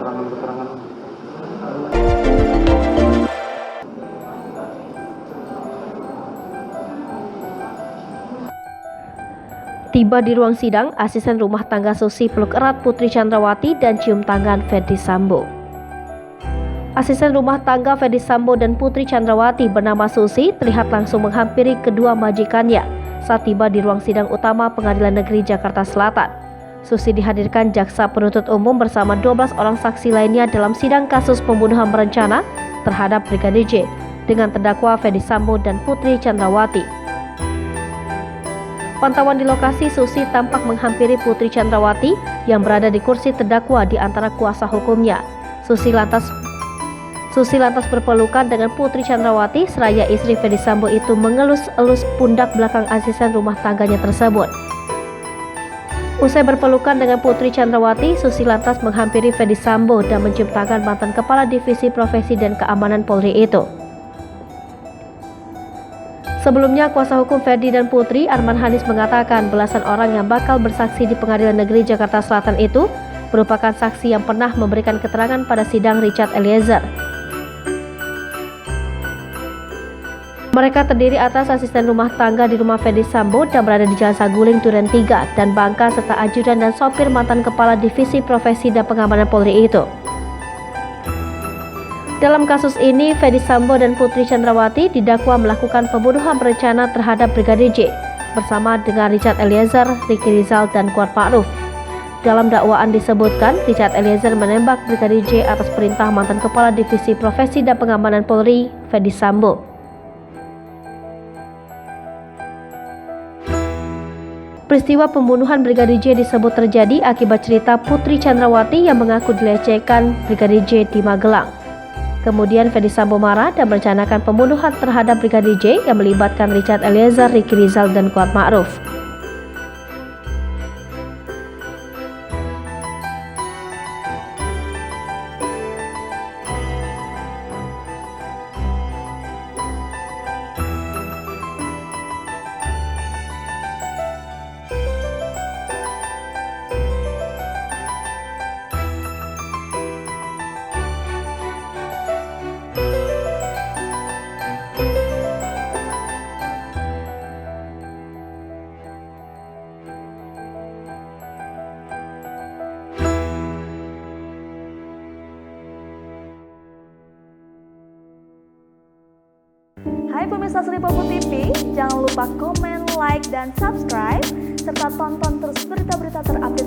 keterangan-keterangan. Tiba di ruang sidang, asisten rumah tangga Susi peluk erat Putri Chandrawati dan cium tangan Ferdy Sambo. Asisten rumah tangga Ferdy Sambo dan Putri Chandrawati bernama Susi terlihat langsung menghampiri kedua majikannya saat tiba di ruang sidang utama Pengadilan Negeri Jakarta Selatan. Susi dihadirkan jaksa penuntut umum bersama 12 orang saksi lainnya dalam sidang kasus pembunuhan berencana terhadap Brigadir J dengan terdakwa Ferdy Sambo dan Putri Chandrawati. Pantauan di lokasi, Susi tampak menghampiri Putri Chandrawati yang berada di kursi terdakwa di antara kuasa hukumnya. Susi lantas berpelukan dengan Putri Chandrawati seraya istri Ferdy Sambo itu mengelus-elus pundak belakang asisten rumah tangganya tersebut. Usai berpelukan dengan Putri Chandrawati, Susi lantas menghampiri Ferdy Sambo dan mencium tangan mantan Kepala Divisi Profesi dan Keamanan Polri itu. Sebelumnya, kuasa hukum Ferdy dan Putri, Arman Hanis, mengatakan belasan orang yang bakal bersaksi di Pengadilan Negeri Jakarta Selatan itu merupakan saksi yang pernah memberikan keterangan pada sidang Richard Eliezer. Mereka terdiri atas asisten rumah tangga di rumah Ferdy Sambo dan berada di Jalan Saguling, Duren 3, dan Bangka, serta ajudan dan sopir mantan Kepala Divisi Profesi dan Pengamanan Polri itu. Dalam kasus ini, Ferdy Sambo dan Putri Chandrawati didakwa melakukan pembunuhan berencana terhadap Brigadir J bersama dengan Richard Eliezer, Ricky Rizal, dan Kuat Ma'ruf. Dalam dakwaan disebutkan, Richard Eliezer menembak Brigadir J atas perintah mantan Kepala Divisi Profesi dan Pengamanan Polri, Ferdy Sambo. Peristiwa pembunuhan Brigadir J disebut terjadi akibat cerita Putri Chandrawati yang mengaku dilecehkan Brigadir J di Magelang. Kemudian Ferdy Sambo marah dan merencanakan pembunuhan terhadap Brigadir J yang melibatkan Richard Eliezer, Ricky Rizal, dan Kuat Ma'ruf. Hai pemirsa Sri Popo TV, jangan lupa komen, like, dan subscribe, serta tonton terus berita-berita terupdate